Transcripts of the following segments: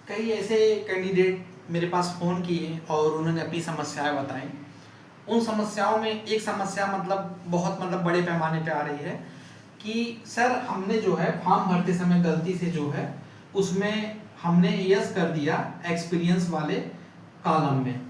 कई ऐसे कैंडिडेट मेरे पास फ़ोन किए और उन्होंने अपनी समस्याएं बताई। उन समस्याओं में एक समस्या बहुत बड़े पैमाने पे आ रही है कि सर हमने जो है फॉर्म भरते समय गलती से जो है उसमें हमने यस कर दिया एक्सपीरियंस वाले कॉलम में,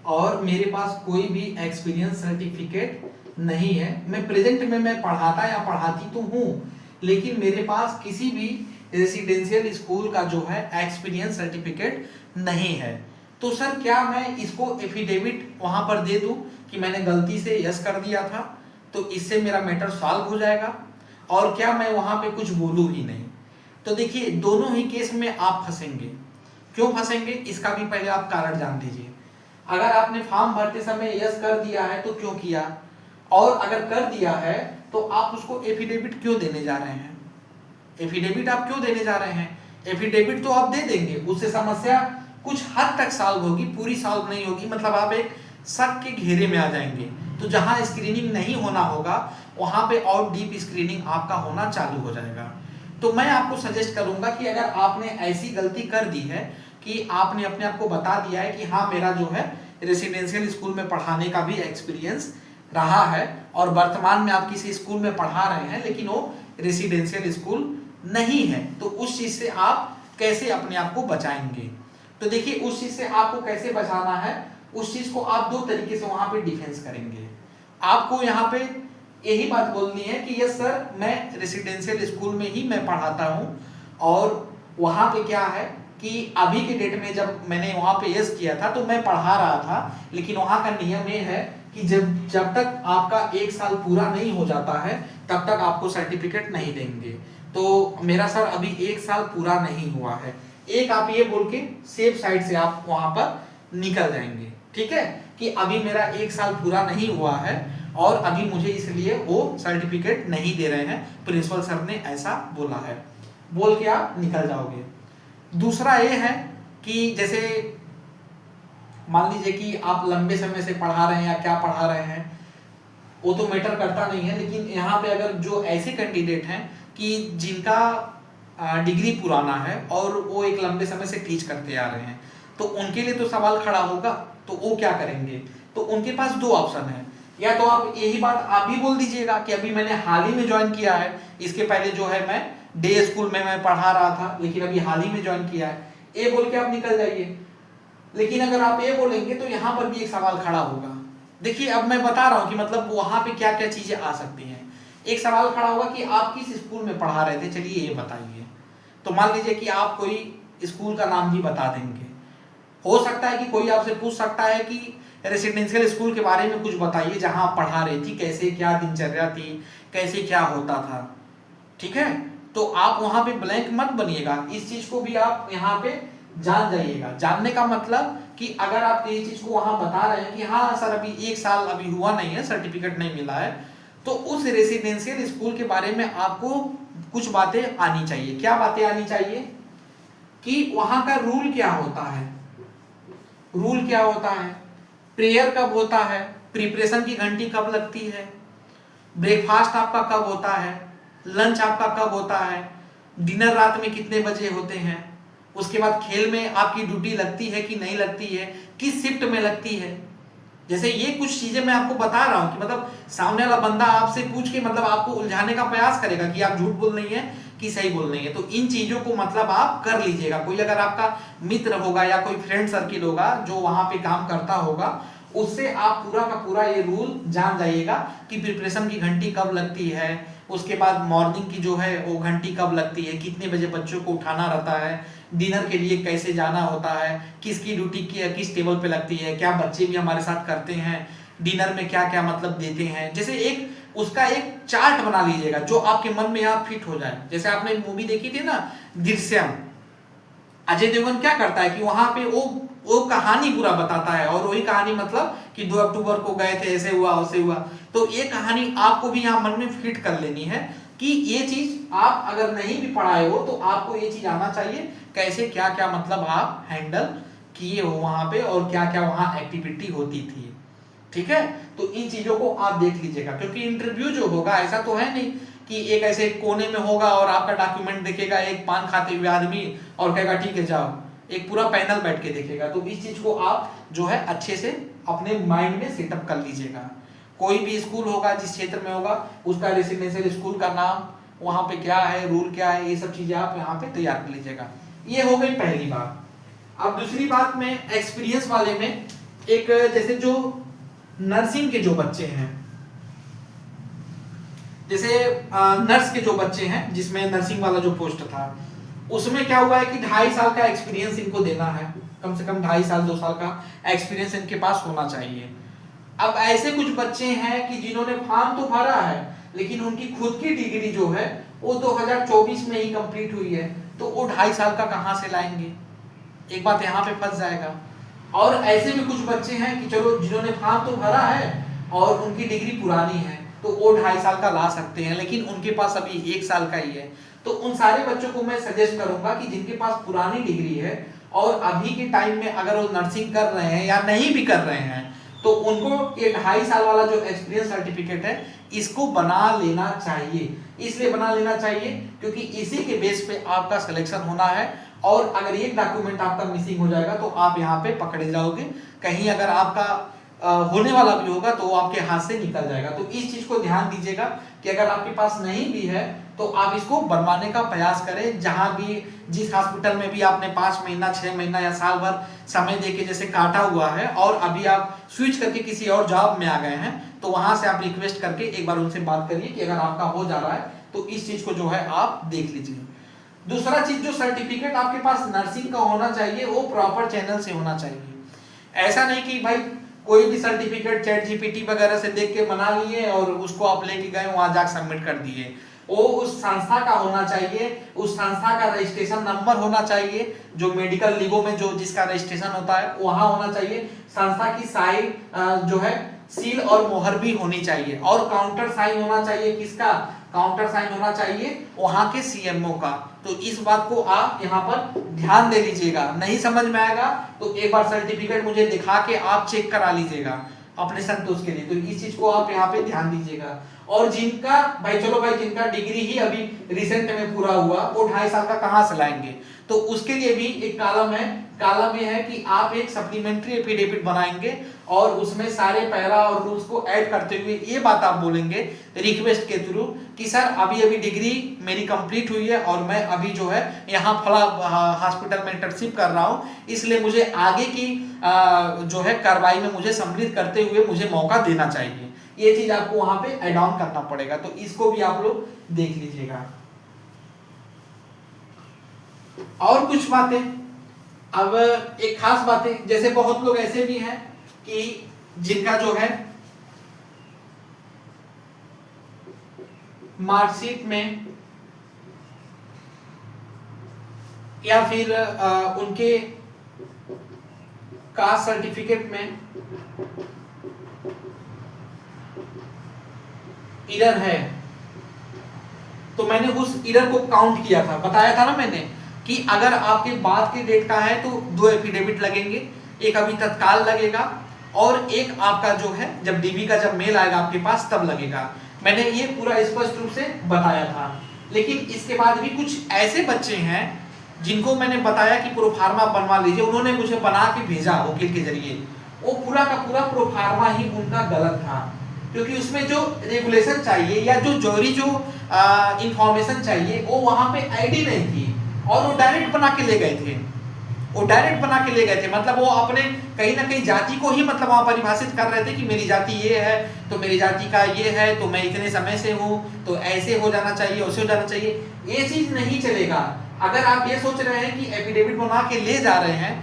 और मेरे पास कोई भी एक्सपीरियंस सर्टिफिकेट नहीं है। मैं प्रेजेंट में मैं पढ़ाता या पढ़ाती तो हूँ, लेकिन मेरे पास किसी भी रेसिडेंशियल स्कूल का जो है एक्सपीरियंस सर्टिफिकेट नहीं है। तो सर क्या मैं इसको एफिडेविट वहां पर दे दूं कि मैंने गलती से यस कर दिया था, तो इससे मेरा मैटर सॉल्व हो जाएगा, और क्या मैं वहां पे कुछ बोलूं ही नहीं? तो देखिए, दोनों ही केस में आप फंसेंगे। क्यों फंसेंगे इसका भी पहले आप कारण जान लीजिए। अगर आपने फॉर्म भरते समय यस कर दिया है तो क्यों किया, और अगर कर दिया है तो आप उसको एफिडेविट क्यों देने जा रहे हैं? एफिडेविट आप क्यों देने जा रहे हैं? एफिडेविट तो आप दे देंगे, उससे समस्या कुछ हद तक सॉल्व होगी, पूरी सॉल्व नहीं होगी। आप एक शक के घेरे में आ जाएंगे। तो जहां स्क्रीनिंग नहीं होना होगा वहां पे और डीप स्क्रीनिंग आपका होना चालू हो जाएगा। तो मैं आपको सजेस्ट करूंगा कि अगर आपने ऐसी गलती कर दी है कि आपने अपने आप को बता दिया है कि हाँ मेरा जो है रेसिडेंशियल स्कूल में पढ़ाने का भी एक्सपीरियंस रहा है, और वर्तमान में आप किसी स्कूल में पढ़ा रहे हैं लेकिन वो रेसिडेंशियल स्कूल नहीं है, तो उस चीज से आप कैसे अपने आप को बचाएंगे? तो देखिए, उस चीज से आपको कैसे बचाना है, उस चीज को आप दो तरीके से वहां पे डिफेंस करेंगे। आपको यहाँ पे यही बात बोलनी है कि यस सर, मैं रेसिडेंशियल स्कूल में ही मैं पढ़ाता हूँ, और वहां पे क्या है कि अभी के डेट में जब मैंने वहां पे यस किया था तो मैं पढ़ा रहा था, लेकिन वहां का नियम ये है कि जब तक आपका 1 साल पूरा नहीं हो जाता है तब तक आपको सर्टिफिकेट नहीं देंगे। तो मेरा सर अभी 1 साल पूरा नहीं हुआ है, एक आप ये बोल के सेफ साइड से आप वहां पर निकल जाएंगे। ठीक है, कि अभी मेरा 1 साल पूरा नहीं हुआ है और अभी मुझे इसलिए वो सर्टिफिकेट नहीं दे रहे हैं, प्रिंसिपल सर ने ऐसा बोला है, बोल के आप निकल जाओगे। दूसरा ये है कि जैसे मान लीजिए कि आप लंबे समय से पढ़ा रहे हैं या क्या पढ़ा रहे हैं, वो तो मैटर करता नहीं है, लेकिन यहाँ पे अगर जो ऐसे कैंडिडेट हैं कि जिनका डिग्री पुराना है और वो एक लंबे समय से टीच करते आ रहे हैं, तो उनके लिए तो सवाल खड़ा होगा, तो वो क्या करेंगे? तो उनके पास दो ऑप्शन है। या तो आप यही बात आप भी बोल दीजिएगा कि अभी मैंने हाल ही में ज्वाइन किया है, इसके पहले जो है मैं डे स्कूल में मैं पढ़ा रहा था, लेकिन अभी हाल ही में ज्वाइन किया है, ये बोल के आप निकल जाइए। लेकिन अगर आप ये बोलेंगे तो यहाँ पर भी एक सवाल खड़ा होगा। देखिए, अब मैं बता रहा हूँ कि वहां पे क्या क्या चीजें आ सकती हैं। एक सवाल खड़ा होगा कि आप किस स्कूल में पढ़ा रहे थे, चलिए ये बताइए। तो मान लीजिए कि आप कोई स्कूल का नाम भी बता देंगे। हो सकता है कि कोई आपसे पूछ सकता है कि रेसिडेंशियल स्कूल के बारे में कुछ बताइए जहां आप पढ़ा रही थी, कैसे क्या दिनचर्या थी, कैसे क्या होता था। ठीक है, तो आप वहां पे ब्लैंक मत बनिएगा, इस चीज को भी आप यहाँ पे जान जाइएगा। जानने का मतलब कि अगर आप ये चीज को वहां बता रहे हैं कि हाँ सर अभी 1 साल अभी हुआ नहीं है, सर्टिफिकेट नहीं मिला है, तो उस रेसिडेंशियल स्कूल के बारे में आपको कुछ बातें आनी चाहिए। क्या बातें आनी चाहिए? कि वहां का रूल क्या होता है, रूल क्या होता है, प्रेयर कब होता है, प्रिपरेशन की घंटी कब लगती है, ब्रेकफास्ट आपका कब होता है, लंच आपका कब होता है, डिनर रात में कितने बजे होते हैं, उसके बाद खेल में आपकी ड्यूटी लगती है कि नहीं लगती है, किस शिफ्ट में लगती है। जैसे ये कुछ चीजें मैं आपको बता रहा हूं कि सामने वाला बंदा आपसे पूछ के आपको उलझाने का प्रयास करेगा कि आप झूठ बोल रही हैं कि सही बोल रही है। तो इन चीजों को आप कर लीजिएगा। कोई अगर आपका मित्र होगा या कोई फ्रेंड सर्किल होगा जो वहां पे काम करता होगा, उससे आप पूरा का पूरा ये रूल जान जाइएगा कि प्रिपरेशन की घंटी कब लगती है, उसके बाद मॉर्निंग की जो है वो घंटी कब लगती है, कितने बजे बच्चों को उठाना रहता है, डिनर के लिए कैसे जाना होता है, किसकी ड्यूटी किस टेबल पे लगती है, क्या बच्चे भी हमारे साथ करते हैं, डिनर में क्या क्या देते हैं। जैसे एक उसका एक चार्ट बना लीजिएगा जो आपके मन में यहाँ फिट हो जाए। जैसे आपने मूवी देखी थी ना दृश्यम, अजय देवगन क्या करता है कि वहां पे वो कहानी पूरा बताता है, और वही कहानी कि 2 अक्टूबर को गए थे, ऐसे हुआ वैसे हुआ। तो ये कहानी आपको भी यहाँ मन में फिट कर लेनी है कि ये चीज आप अगर नहीं भी पढ़ाए हो तो आपको ये चीज आना चाहिए, कैसे क्या क्या आप हैंडल किए हो वहां पे, और क्या क्या वहां एक्टिविटी होती थी। ठीक है, तो इन चीजों को आप देख लीजिएगा, क्योंकि इंटरव्यू जो होगा ऐसा तो है नहीं कि एक ऐसे कोने में होगा और आपका डॉक्यूमेंट देखेगा एक पान खाते हुए आदमी और कहेगा ठीक है जाओ। एक पूरा पैनल बैठ के देखेगा। तो इस चीज को आप जो है अच्छे से अपने माइंड में सेटअप कर लीजिएगा। कोई भी स्कूल होगा जिस क्षेत्र में होगा उसका रेसिडेंशियल स्कूल का नाम, वहां पे क्या है, रूल क्या है, ये सब चीजें आप यहाँ पे तैयार कर लीजिएगा। ये हो गई पहली बात। अब दूसरी बात में एक्सपीरियंस वाले में एक, जैसे जो नर्सिंग के जो बच्चे हैं, जैसे नर्स के जो बच्चे हैं जिसमें नर्सिंग वाला जो पोस्ट था, उसमें क्या हुआ है कि 2.5 साल का एक्सपीरियंस इनको देना है, कम से कम 2.5 साल 2 साल का एक्सपीरियंस इनके पास होना चाहिए। अब ऐसे कुछ बच्चे हैं कि जिन्होंने फॉर्म तो भरा है लेकिन उनकी खुद की डिग्री जो है वो 2024 में ही कंप्लीट हुई है, तो वो 2.5 साल का कहां से लाएंगे? एक बात यहाँ पे फंस जाएगा। और ऐसे भी कुछ बच्चे हैं कि चलो जिन्होंने फॉर्म तो भरा है और उनकी डिग्री पुरानी है तो वो 2.5 साल का ला सकते हैं, लेकिन उनके पास अभी 1 साल का ही है। तो उन सारे बच्चों को मैं सजेस्ट करूंगा कि जिनके पास पुरानी डिग्री है और अभी के टाइम में अगर वो नर्सिंग कर रहे हैं या नहीं भी कर रहे हैं तो उनको ये 2.5 साल वाला जो एक्सपीरियंस सर्टिफिकेट है इसको बना लेना चाहिए। इसलिए बना लेना चाहिए क्योंकि इसी के बेस पे आपका सिलेक्शन होना है, और अगर एक डॉक्यूमेंट आपका मिसिंग हो जाएगा तो आप यहाँ पे पकड़े जाओगे। कहीं अगर आपका होने वाला भी होगा तो वो आपके हाथ से निकल जाएगा। तो इस चीज को ध्यान दीजिएगा कि अगर आपके पास नहीं भी है तो आप इसको बनवाने का प्रयास करें। जहां भी, जिस हॉस्पिटल में भी आपने 5 महीना 6 महीना या साल भर समय देके जैसे काटा हुआ है और अभी आप स्विच करके किसी और जॉब में आ गए हैं, तो वहां से आप रिक्वेस्ट करके एक बार उनसे बात करिए कि अगर आपका हो जा रहा है तो इस चीज को जो है आप देख लीजिए। दूसरा चीज, जो सर्टिफिकेट आपके पास नर्सिंग का होना चाहिए वो प्रॉपर चैनल से होना चाहिए। ऐसा नहीं कि भाई कोई भी सर्टिफिकेट चैट जीपीटी वगैरह से देख के बना लिए और उसको आप लेके गए वहां जाकर सबमिट कर दिए। वो उस संस्था का होना चाहिए, उस संस्था का रजिस्ट्रेशन नंबर होना चाहिए, जो मेडिकल लीगो में जो जिसका रजिस्ट्रेशन होता है वहां होना चाहिए। संस्था की साइन जो है सील और मोहर भी होनी चाहिए, और काउंटर साइन होना चाहिए। किसका काउंटर साइन होना चाहिए? वहां के सीएमओ का। तो इस बात को आप यहाँ पर ध्यान दे लीजिएगा। नहीं समझ में आएगा तो एक बार सर्टिफिकेट मुझे दिखा के आप चेक करा लीजिएगा अपने संतोष के लिए। तो इस चीज को आप यहाँ पे ध्यान दीजिएगा। और जिनका भाई, चलो भाई, जिनका डिग्री ही अभी रिसेंट में पूरा हुआ वो 2.5 साल का कहां से लाएंगे? तो उसके लिए भी एक कॉलम है। कॉलम ये है कि आप एक सप्लीमेंट्री एफिडेविट बनाएंगे और उसमें सारे पैरा और रूल्स को ऐड करते हुए ये बात आप बोलेंगे रिक्वेस्ट के थ्रू कि सर अभी अभी डिग्री मेरी कंप्लीट हुई है और मैं अभी जो है यहाँ फला हॉस्पिटल में इंटर्नशिप कर रहा हूँ, इसलिए मुझे आगे की जो है कार्रवाई में मुझे सम्मिलित करते हुए मुझे मौका देना चाहिए। ये चीज आपको वहां पे ऐड ऑन करना पड़ेगा। तो इसको भी आप लोग देख लीजिएगा। और कुछ बातें, अब एक खास बातें, जैसे बहुत लोग ऐसे भी हैं कि जिनका जो है मार्कशीट में या फिर उनके कास्ट सर्टिफिकेट में एरर है। तो मैंने उस एरर को काउंट किया था, बताया था ना मैंने कि अगर आपके बाद के डेट का है तो 2 एफिडेविट लगेंगे, एक अभी तत्काल लगेगा और एक आपका जो है जब डीबी का जब मेल आएगा आपके पास तब लगेगा। मैंने ये पूरा स्पष्ट रूप से बताया था। लेकिन इसके बाद भी कुछ ऐसे बच्चे हैं जिनको मैंने बताया कि प्रोफार्मा बनवा लीजिए, उन्होंने मुझे बना के भेजा वकील के जरिए। वो पूरा का पूरा प्रोफार्मा ही उनका गलत था, क्योंकि उसमें जो रेगुलेशन चाहिए या जो जरूरी जो इंफॉर्मेशन चाहिए वो वहां पे आईडी नहीं थी और वो डायरेक्ट बना के ले गए थे। वो डायरेक्ट बना के ले गए थे, मतलब वो अपने कहीं ना कहीं जाति को ही मतलब वहां परिभाषित कर रहे थे कि मेरी जाति ये है तो मेरी जाति का ये है तो मैं इतने समय से हूँ तो ऐसे हो जाना चाहिए, वैसे हो जाना चाहिए। ये चीज नहीं चलेगा। अगर आप ये सोच रहे हैं कि एफिडेविट बना के ले जा रहे हैं,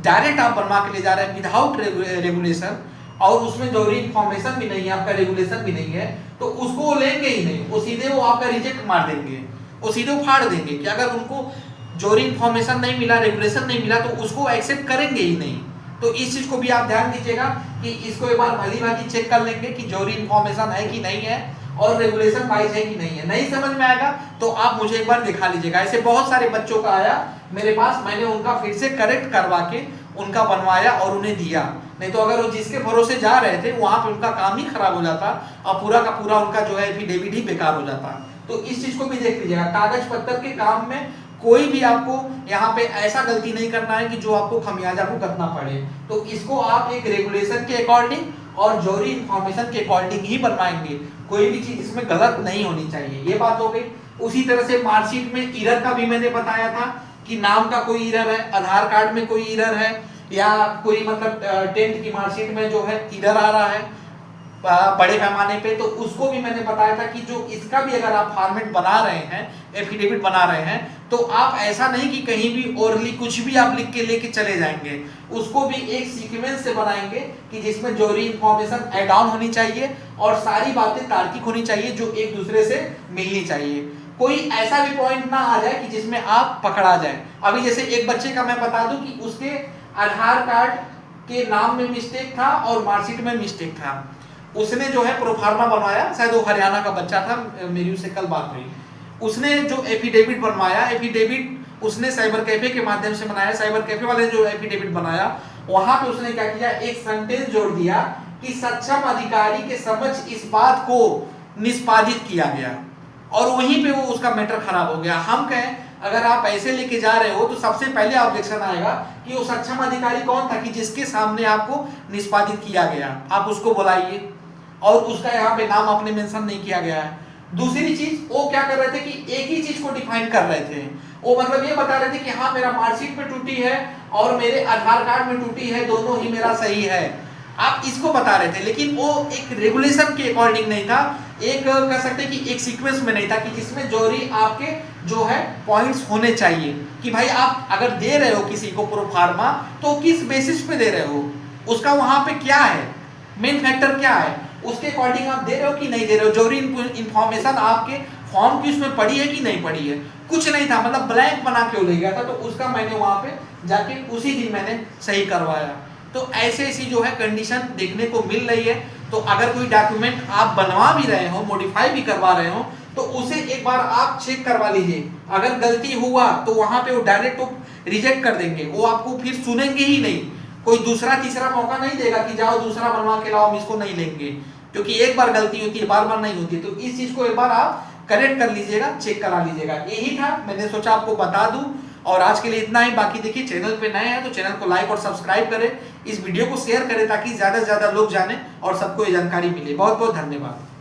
डायरेक्ट आप बनवा के ले जा रहे हैं विदाउट रेगुलेशन, और उसमें जरूरी इंफॉर्मेशन भी नहीं है, आपका रेगुलेशन भी नहीं है, तो उसको वो लेंगे ही नहीं। वो सीधे वो आपका रिजेक्ट मार देंगे, वो सीधे फाड़ देंगे कि अगर उनको जरूरी इंफॉर्मेशन नहीं मिला, रेगुलेशन नहीं मिला तो उसको एक्सेप्ट करेंगे ही नहीं। तो इस चीज को भी आप ध्यान दीजिएगा कि इसको एक बार भली भांति चेक कर लेंगे कि जरूरी इंफॉर्मेशन है कि नहीं है और रेगुलेशन वाइज है कि नहीं है। नहीं समझ में आएगा तो आप मुझे एक बार दिखा लीजिएगा। ऐसे बहुत सारे बच्चों का आया मेरे पास, मैंने उनका फिर से करेक्ट करवा के उनका बनवाया और उन्हें दिया। नहीं तो अगर वो जिसके भरोसे जा रहे थे वहां पे उनका काम ही खराब हो जाता और पूरा का पूरा उनका जो है एफिडेविट ही बेकार हो जाता। तो इस चीज को भी देख लीजिएगा। कागज पत्तर के काम में कोई भी आपको यहाँ पे ऐसा गलती नहीं करना है कि जो आपको खमियाजा भुगतना पड़े। तो इसको आप एक रेगुलेशन के अकॉर्डिंग और जरूरी इंफॉर्मेशन के अकॉर्डिंग ही बनवाएंगे, कोई भी चीज इसमें गलत नहीं होनी चाहिए। ये बात हो गई। उसी तरह से मार्कशीट में इरर का भी मैंने बताया था कि नाम का कोई इरर है, आधार कार्ड में कोई इरर है, या कोई मतलब 10th की मार्कशीट में जो है इरर आ रहा है बड़े पैमाने पे, तो उसको भी मैंने बताया था कि जो इसका भी अगर आप फॉर्मेट बना रहे हैं, एफिडेविट बना रहे हैं, तो आप ऐसा नहीं कि कहीं भी ओरली कुछ भी आप लिख के लेके चले जाएंगे, उसको भी एक सीक्वेंस से बनाएंगे कि जिसमें जरूरी इंफॉर्मेशन ऐड ऑन होनी चाहिए और सारी बातें तार्किक होनी चाहिए जो एक दूसरे से मिलनी चाहिए। कोई ऐसा भी पॉइंट ना आ जाए कि जिसमें आप पकड़ा जाए। अभी जैसे एक बच्चे का मैं बता दूं कि उसके आधार कार्ड के नाम में मिस्टेक था और मार्कशीट में मिस्टेक था। उसने जो है प्रोफार्मा बनवाया, शायद वो हरियाणा का बच्चा था, मेरी उससे कल बात हुई। उसने जो एफिडेविट बनवाया, एफिडेविट उसने साइबर कैफे के माध्यम से बनाया। साइबर कैफे वाले जो एफिडेविट बनाया, वहां पे उसने क्या किया, एक सेंटेंस जोड़ दिया कि सक्षम अधिकारी के समक्ष इस बात को निष्पादित किया गया, और वहीं पे वो उसका मैटर खराब हो गया। हम कहें अगर आप ऐसे लेके जा रहे हो तो सबसे पहले ऑब्जेक्शन आएगा कि वो सक्षम अधिकारी कौन था कि जिसके सामने आपको निष्पादित किया गया, आप उसको बुलाइए, और उसका यहाँ पे नाम आपने मेंशन नहीं किया गया है। दूसरी चीज, वो क्या कर रहे थे कि एक ही चीज को डिफाइन कर रहे थे। वो मतलब ये बता रहे थे कि हाँ मेरा मार्कशीट में टूटी है और मेरे आधार कार्ड में टूटी है, दोनों ही मेरा सही है, आप इसको बता रहे थे। लेकिन वो एक रेगुलेशन के अकॉर्डिंग नहीं था, एक कह सकते कि एक सीक्वेंस में नहीं था कि जिसमें जरूरी आपके जो है पॉइंट्स होने चाहिए कि भाई आप अगर दे रहे हो किसी को प्रोफार्मा तो किस बेसिस पे दे रहे हो, उसका वहां पे क्या है, मेन फैक्टर क्या है, उसके अकॉर्डिंग आप दे रहे हो कि नहीं दे रहे हो। जरूरी इंफॉर्मेशन आपके फॉर्म की उसमें पड़ी है कि नहीं पड़ी है, कुछ नहीं था, मतलब ब्लैंक बना के ले गया था। तो उसका मैंने वहां पे जाके उसी दिन मैंने सही करवाया। तो ऐसे ऐसी जो है कंडीशन देखने को मिल रही है। तो अगर कोई डॉक्यूमेंट आप बनवा भी रहे हो, मॉडिफाई भी करवा रहे हो, तो उसे एक बार आप चेक करवा लीजिए। अगर गलती हुआ तो वहां पे वो डायरेक्ट रिजेक्ट कर देंगे, वो आपको फिर सुनेंगे ही नहीं, कोई दूसरा तीसरा मौका नहीं देगा कि जाओ दूसरा बनवा के लाओ, हम इसको नहीं लेंगे, क्योंकि एक बार गलती होती है, बार बार नहीं होती। तो इस चीज को एक बार आप करेक्ट कर लीजिएगा, चेक करा लीजिएगा। यही था, मैंने सोचा आपको बता दूं। और आज के लिए इतना ही। बाकी देखिए, चैनल पे नए हैं तो चैनल को लाइक और सब्सक्राइब करें, इस वीडियो को शेयर करें ताकि ज्यादा से ज्यादा लोग जाने और सबको ये जानकारी मिले। बहुत बहुत धन्यवाद।